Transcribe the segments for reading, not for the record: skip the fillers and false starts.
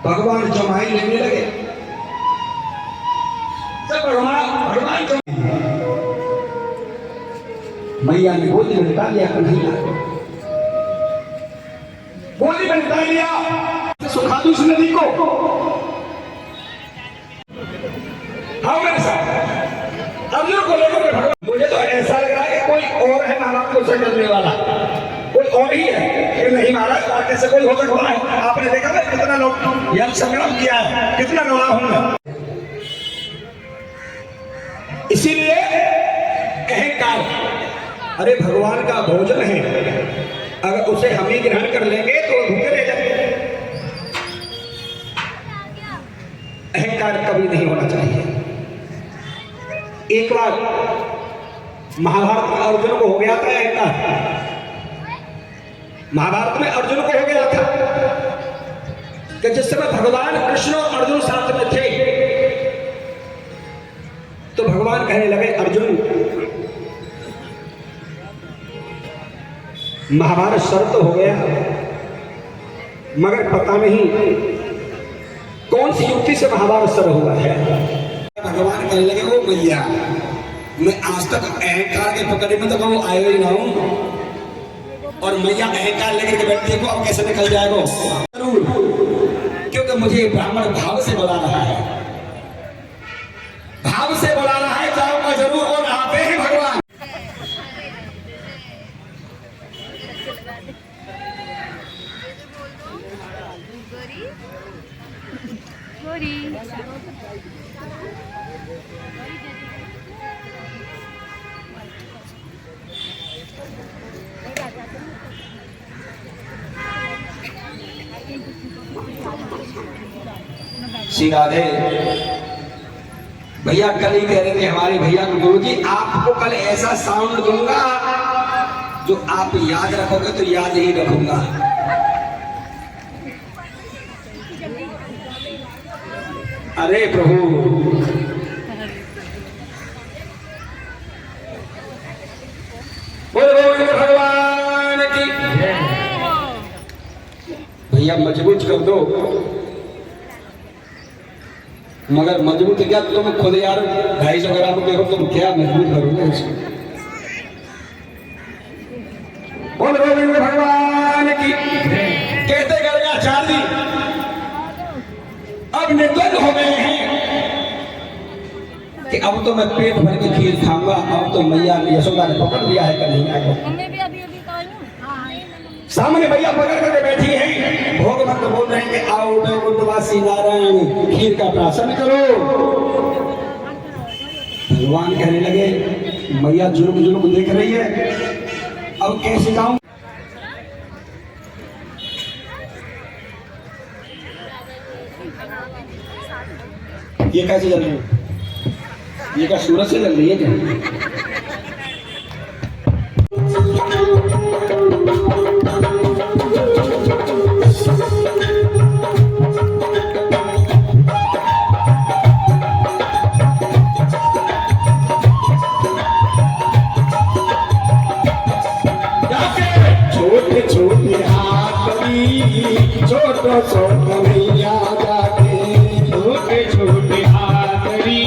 भगवान जमाई लेने लगे। जब भगवान मैया ने गोदी में निकाल लिया कन्हैया, गोदी में निकाल लिया, सुखा दू उस नदी को। हाँ मेरे साथ अर्जुन को लेकर भगवान, मुझे तो ऐसा लग रहा है कि कोई और है महाराज को संगलने वाला, कोई और ही है कि नहीं महाराज आगे से कोई होकर होना है। आपने देखा ना कितना लोग यह संग्राम किया है, कितना गवाह होंगे। इसीलिए अहंकार, अरे भगवान का भोजन है, अगर उसे हम ही ग्रहण कर लेंगे तो भूखे रह जाएंगे। अहंकार कभी नहीं होना चाहिए। एक बार महाभारत में अर्जुन को हो गया था अहंकार, महाभारत में अर्जुन को हो गया था कि जिस समय भगवान कृष्ण और अर्जुन साथ में थे तो भगवान कहने लगे अर्जुन महाभारत सर तो हो गया, मगर पता नहीं कौन सी युक्ति से महाभारत सर हुआ है। भगवान कहने लगे वो मैया, मैं आज तक अहंकार के पकड़े में तो वो आए ही ना हूं, और मैया अहंकार लेकर के बैठती को अब कैसे निकल जाएगा जरूर, क्योंकि मुझे ब्राह्मण भाव से बुला रहा है, भाव से बुला रहा है, जाऊंगा जरूर। और आते हैं भगवान। श्री राधे भैया कल ही कह रहे थे हमारे भैया को, गुरु जी आपको कल ऐसा साउंड दूंगा जो आप याद रखोगे तो याद ही रखूंगा। अरे प्रभु बोलो भगवान की, भैया मजबूत कर दो, मगर मजबूत क्या तुम खुद यार 250 ग्राम के हो, तुम क्या मजबूत करोगे उसको। बोल गोविंद भगवान की। कहते करके आचार्य अब निर्द्वंद हो गए हैं कि अब तो मैं पेट भर के खीर खाऊंगा। अब तो मैया यशोदा ने पकड़ लिया है कन्हैया को, सामने भैया पकड़ करके बैठी है, भोग भक्त बोल रहे हैं कि आओ वैकुंठवासी नारायण खीर का प्राशन करो। भगवान कहने लगे मैया जुर्म जुर्म देख रही है, अब कैसे जाऊं। ये कैसे चल रही है, ये क्या सूरज से चल रही है क्या? छोटे छोटे मैया जाके, छोटे छोटे हाथरी,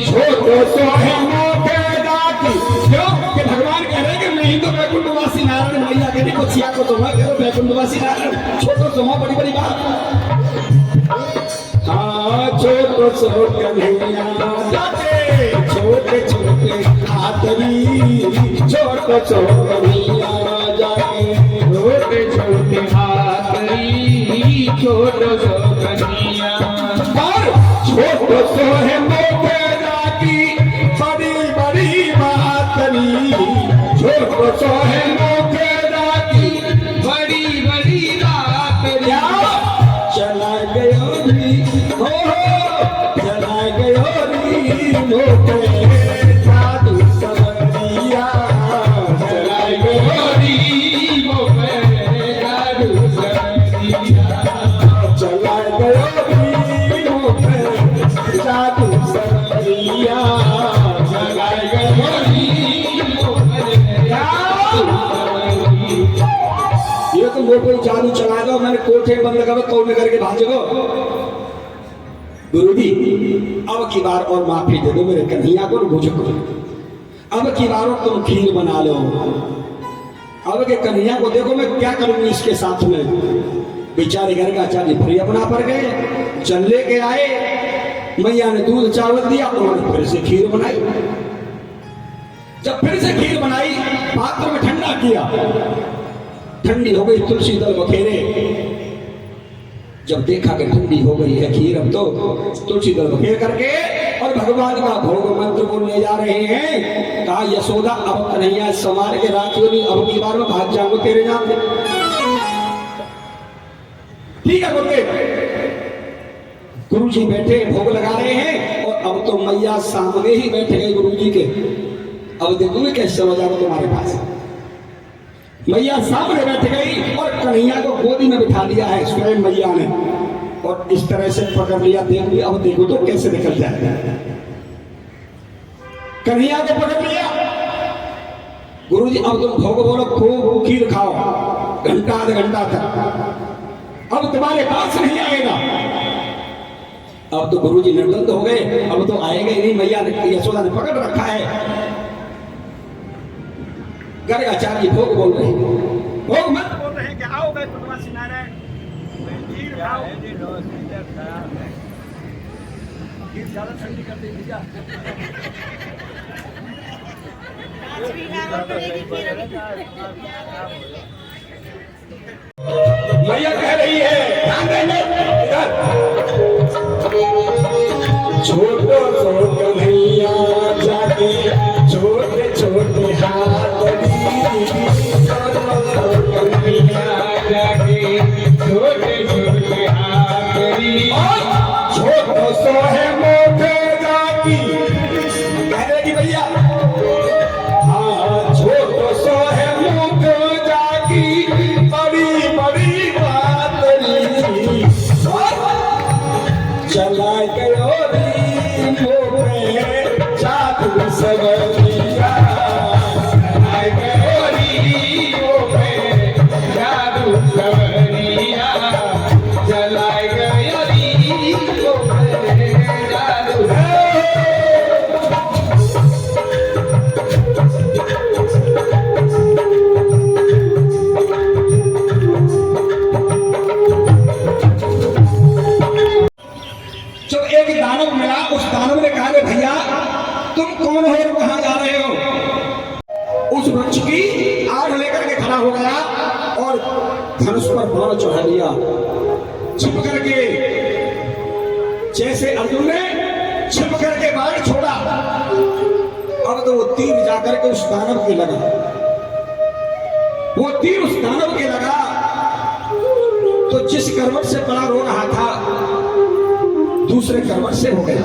छोटे सोहे मोटे जाके। क्यों कि भगवान कह रहे हैं कि नहीं तो वैकुंठवासी नारायण, मैया कहती को छिया को तुम्हारा करो वैकुंठवासी नारायण, छोटो सोमा बड़ी बड़ी बात। हाँ छोटे छोटे मैया जाके, छोटे छोटे हाथरी, छोटे छोटे मैया जाके, छोटे छोटे हाथरी, छोटो सो कन्हैया, और छोटो सो है मोटे जाती, बड़ी बड़ी बात करी। छोटो सो है मोटे जाती, बड़ी बड़ी रात क्या चला गयो री, हो चला गयो री मोटे जादू समरिया, चला गयो री मोटे जादू समरिया, चला गयो री मोटे जादू समरिया, चला गयो री मोटे जादू समरिया। ये तो मोटे जादू चला दो, मैंने कोट कोठे में बंद करो तो में करके भाजो। गुरुजी अब की बार और माफी दे दो मेरे कन्हैया को, मुझको अब की बार तुम खीर बना लो। अब के कन्हैया को देखो मैं क्या करूंगी इसके साथ में। बेचारे घर का आचार्य फिर अपना पर गए, जल लेके आए, मैया ने दूध चावल दिया, उन्होंने फिर से खीर बनाई। जब फिर से खीर बनाई, पात्र में ठंडा किया, ठंडी हो गई, तुलसी दल बखेरे। जब देखा कि ठंडी हो गई है खीर, अब तो तुलसी दल बखेर करके और भगवान का भोग मंत्र को ले जा रहे हैं। कहा यशोदा अब कन्हैया संवार के राखियों नहीं, अब की बार में भाग जाऊंगा तेरे नाम पे। ठीक है बोलते गुरु जी बैठे भोग लगा रहे हैं और अब तो मैया सामने ही बैठ गए गुरु जी के। अब देखोगे कैसे समझ आएगा तुम्हारे पास। मैया सामने बैठ गई और कन्हैया को गोदी में बिठा लिया है स्वयं मैया ने, और इस तरह से पकड़ लिया। देख लिया, अब देखो तो कैसे निकल जाएगा। कन्हैया को पकड़ लिया। गुरु जी अब तुम भोग बोलो, खूब खीर खाओ, घंटा आधा घंटा तक, अब तुम्हारे पास नहीं आएगा। अब तो गुरु जी निर्बंध हो गए, अब तो आएगा ही नहीं। मैया ने, यशोदा ने पकड़ रखा है। गर्गाचार्य भोग बोल रहे हैं, भोग मत बोल रहे हैं कि आओ गए पूर्णवासी नारायण खीर खाओ। खीर ज्यादा ठंडी कर देगी क्या? मैया कह रही है ध्यान देंगे इधर, छोटो छोटो भैया जाके छोटे छोटे हाथ छोटो सो है मोटे जाती, कह देगी भैया। हाँ छोटो सो है मोटे जाती, बड़ी बड़ी बात चला गयो मोरे जादू सवरिया, चला गयो जादू सवरिया, चला गयो जादू। जब एक दानव मिला, उस दानव ने कहा भैया तुम कौन हो और कहां जा रहे हो। उस वृक्ष की आड़ लेकर के खड़ा हो गया और धनुष पर बाण चढ़ा लिया। छिप करके, जैसे अर्जुन ने छिप करके बाण छोड़ा, अब तो वो तीर जाकर के उस दानव के लगा। वो तीर उस दानव के लगा तो जिस करवट से बड़ा रो रहा था दूसरे करवट से हो गया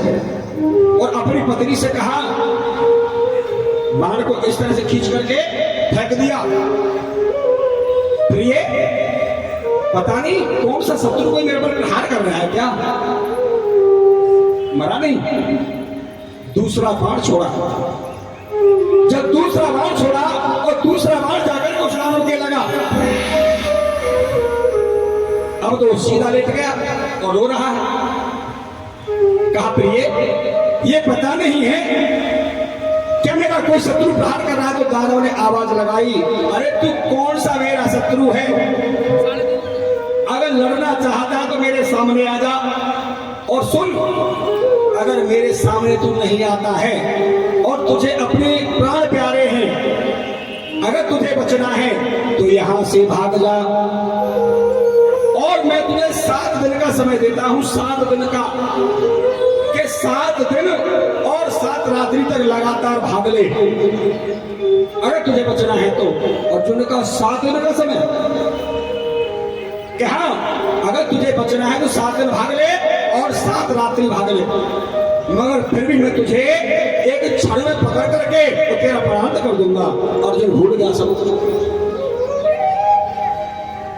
और अपनी पत्नी से कहा, बाण को इस तरह से खींच करके फेंक दिया। प्रिय पता नहीं कौन सा शत्रु कोई मेरे पर प्रहार कर रहा है क्या? मरा नहीं, दूसरा बाण छोड़ा। जब दूसरा बाण छोड़ा और दूसरा बाण जाकर उस दानव के लगा, अब तो सीधा लेट गया और रो रहा है। कहा प्रिय ये पता नहीं है क्या मेरा कोई शत्रु प्रहार कर रहा है? तो दानव ने आवाज लगाई, अरे तू कौन सा मेरा शत्रु है? अगर लड़ना चाहता तो मेरे सामने आ जा। और सुन, अगर मेरे सामने तू नहीं आता है और तुझे अपने प्राण प्यारे हैं, अगर तुझे बचना है तो यहां से भाग जा। और मैं तुझे 7 दिन का समय देता हूं, 7 दिन का, के 7 दिन और 7 रात्रि तक लगातार भाग ले, अगर तुझे बचना है तो। अर्जुन का 7 दिन का समय, कि हाँ अगर तुझे बचना है तो 7 दिन भाग ले और 7 रात्रि भाग ले, मगर फिर भी मैं तुझे एक क्षण में पकड़ करके तो तेरा प्राण कर दूंगा। अर्जुन भूल गया सब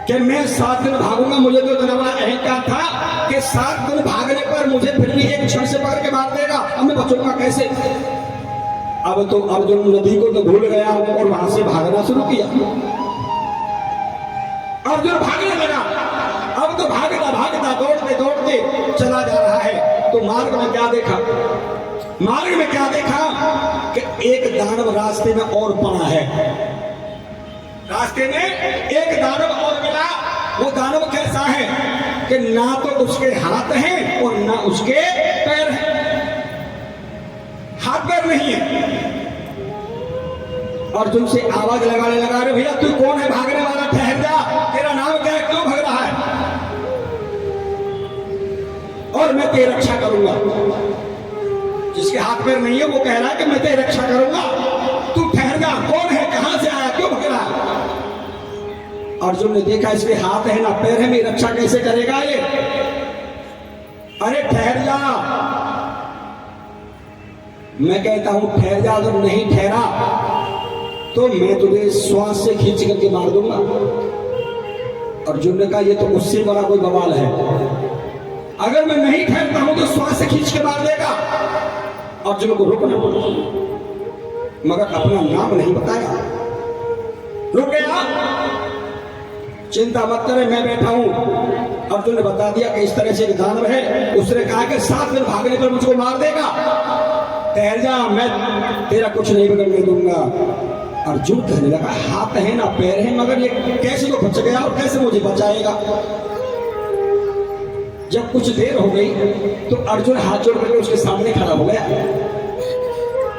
कि मैं 7 दिन भागूंगा। मुझे तो इतना बड़ा अहंकार था कि 7 दिन भागने पर मुझे फिर भी एक क्षण से पकड़ के मार देगा, अब मैं बचूंगा कैसे? अब तो अर्जुन नदी को तो भूल गया और वहां से भागना शुरू किया। अर्जुन भागने लगा। अब अब तो भागता भागता दौड़ते दौड़ते चला जा रहा है। तो मार्ग में क्या देखा? मार्ग में क्या देखा कि एक दानव रास्ते में और पड़ा है। रास्ते में एक दानव और मिला। वो दानव कैसा है कि ना तो उसके हाथ हैं और ना उसके पैर हैं। हाथ पैर नहीं है। अर्जुन से आवाज लगाने लगा, अरे भैया तू कौन है भागने वाला? ठहर जा, तेरा नाम क्या है? क्यों भाग रहा है? और मैं तेरी रक्षा करूंगा। जिसके हाथ पैर नहीं है वो कह रहा है कि मैं तेरी रक्षा करूंगा, तू ठहर जा। कौन है? कहां से आया? क्यों भाग रहा है? अर्जुन ने देखा इसके हाथ है ना पैर है, मेरी रक्षा कैसे करेगा ये? अरे ठहर जा। मैं कहता हूं ठहर जा। अगर नहीं ठहरा तो मैं तुझे श्वास से खींच करके मार दूंगा। अर्जुन ने कहा ये तो उससे बड़ा कोई बवाल है। अगर मैं नहीं ठहरता हूं तो श्वास से खींच के मार देगा। अर्जुन को रुकना पड़ा, मगर अपना नाम नहीं बताया। रुक गया। चिंता मत करे, मैं बैठा हूं। अर्जुन ने बता दिया कि इस तरह से एक दानव है। उसने कहा कि 7 दिन भागने पर मुझको मार देगा। ठहर जा, मैं तेरा कुछ नहीं बिगड़ने दूंगा। अर्जुन कहने लगा हाथ है ना पैर है, मगर ये कैसे तो बच गया और कैसे मुझे बचाएगा? जब कुछ देर हो गई तो अर्जुन हाथ जोड़ करके उसके सामने खड़ा हो गया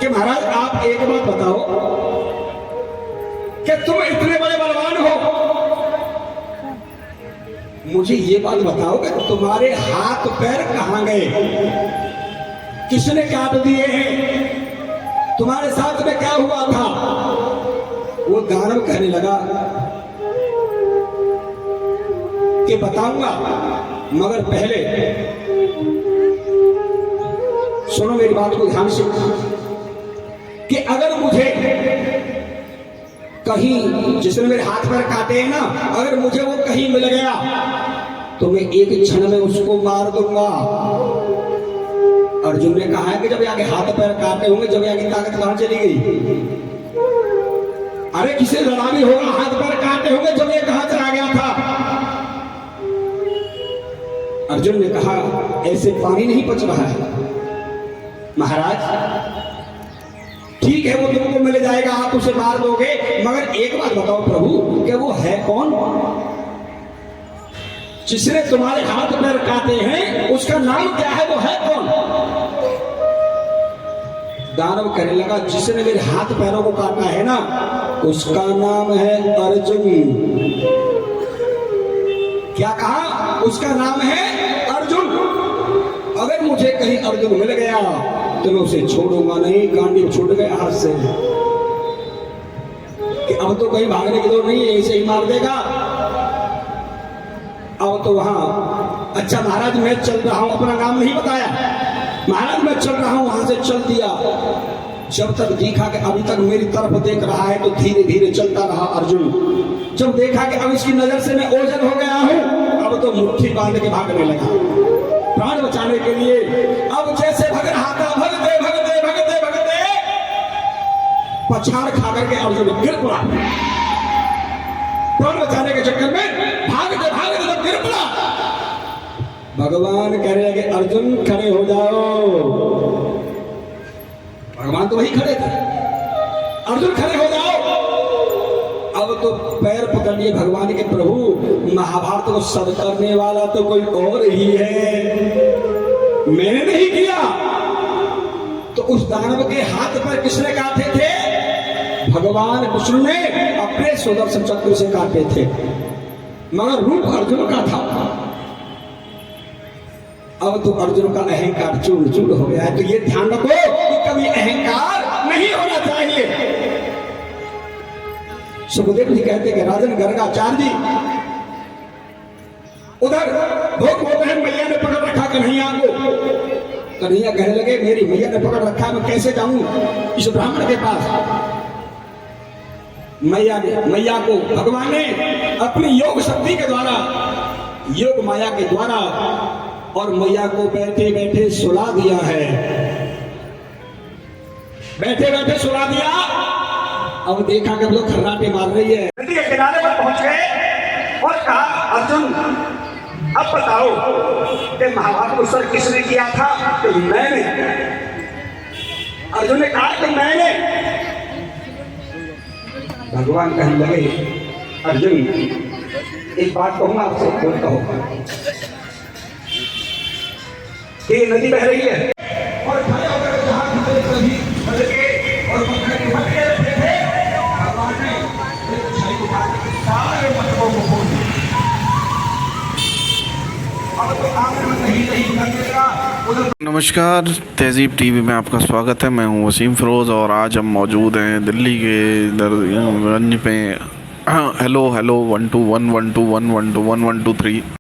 कि महाराज आप एक बात बताओ कि तुम इतने बड़े बलवान हो, मुझे ये बात बताओ कि तुम्हारे हाथ पैर कहां गए? किसने काट दिए हैं? तुम्हारे साथ में क्या हुआ था? वो दानव कहने लगा कि बताऊंगा, मगर पहले सुनो मेरी बात को ध्यान से कि अगर मुझे कहीं जिसने मेरे हाथ पैर काटे हैं ना, अगर मुझे वो कहीं मिल गया तो मैं एक क्षण में उसको मार दूंगा। अर्जुन ने कहा है कि जब आगे हाथ पैर काटे होंगे, जब आगे ताकत कहां चली गई? अरे किसे लड़ा भी होगा, हाथ पैर काटे होंगे, जब ये कहां चला गया था? अर्जुन ने कहा ऐसे पानी नहीं पच रहा है महाराज। ठीक है वो तुमको मिल जाएगा, आप उसे मार दोगे, मगर एक बात बताओ प्रभु कि वो है कौन जिसने तुम्हारे हाथ पैर काटे हैं? उसका नाम क्या है? वो है कौन? दानव कहने लगा जिसने मेरे हाथ पैरों को काटा है ना, उसका नाम है अर्जुन। क्या कहा? उसका नाम है अर्जुन। अगर मुझे कहीं अर्जुन मिल गया तो मैं उसे छोड़ूंगा नहीं। गांडी छूट गया हाथ से कि अब तो कहीं भागने की जरूरत नहीं है, ऐसे ही मार देगा। अब तो वहां अच्छा महाराज मैं चल रहा हूं, अपना नाम नहीं बताया, महाराज मैं चल रहा हूं, वहां से चल दिया। जब तक देखा कि अभी तक मेरी तरफ देख रहा है तो धीरे धीरे चलता रहा अर्जुन। जब देखा कि अब इसकी नजर से मैं ओझल हो गया हूं, अब तो मुट्ठी बांध के भागने लगा प्राण बचाने के लिए। अब जैसे भग रहा था, भगते भगते भगते भगते पछाड़ खा करके अर्जुन गिर पड़ा। प्राण बचाने के चक्कर में भागते भागते जब गिर पड़ा, भगवान कहने लगे अर्जुन खड़े हो जाओ। भगवान तो वही खड़े थे। अर्जुन खड़े हो जाओ। अब तो पैर पकड़ लिए भगवान के प्रभु, महाभारत को सद करने वाला तो कोई और ही है, मैंने नहीं किया। तो उस दानव के हाथ पर किसने काटे थे? भगवान कृष्ण ने अपने सुदर्शन चक्र से काटे थे, मगर रूप अर्जुन का था। अब तो अर्जुन का अहंकार चूर चूर हो गया है। तो ये ध्यान रखो कि कभी अहंकार नहीं होना चाहिए। सुखदेव जी कहते कि राजन गर्गाचार्य जी उधर भोग होते हैं, मैया ने पकड़ रखा कन्हैया को। कन्हैया कहने लगे मेरी मैया ने पकड़ रखा, मैं कैसे जाऊं इस ब्राह्मण के पास? मैया को भगवान ने अपनी योग शक्ति के द्वारा, योग माया के द्वारा, और मैया को बैठे बैठे सुला दिया है। बैठे बैठे सुला दिया। अब देखा कि लोग खर्राटे मार रही है। नदी के किनारे पर पहुंच गए और कहा अर्जुन अब बताओ कि महाभारत को उत्सर्ग किसने किया था? तो मैंने। अर्जुन ने कहा कि मैंने। भगवान कहने लगे अर्जुन एक बात कहूँ आपसे, बोल कहो। ये नदी बह रही है और खड़े होकर जहाँ कितने सभी बदके और पत्थर के भटके रहते थे, भगवान ने एक छड़ी उठा के सारे पत्थरों को खोल दिया। अब तो आखिर में कहीं नहीं लगेगा। नमस्कार, तहजीब टीवी में आपका स्वागत है। मैं हूं वसीम फ़िरोज़ और आज हम मौजूद हैं दिल्ली के दरगंज पे। हेलो 1 2 1 1 2 1 1 2 1 1 2 3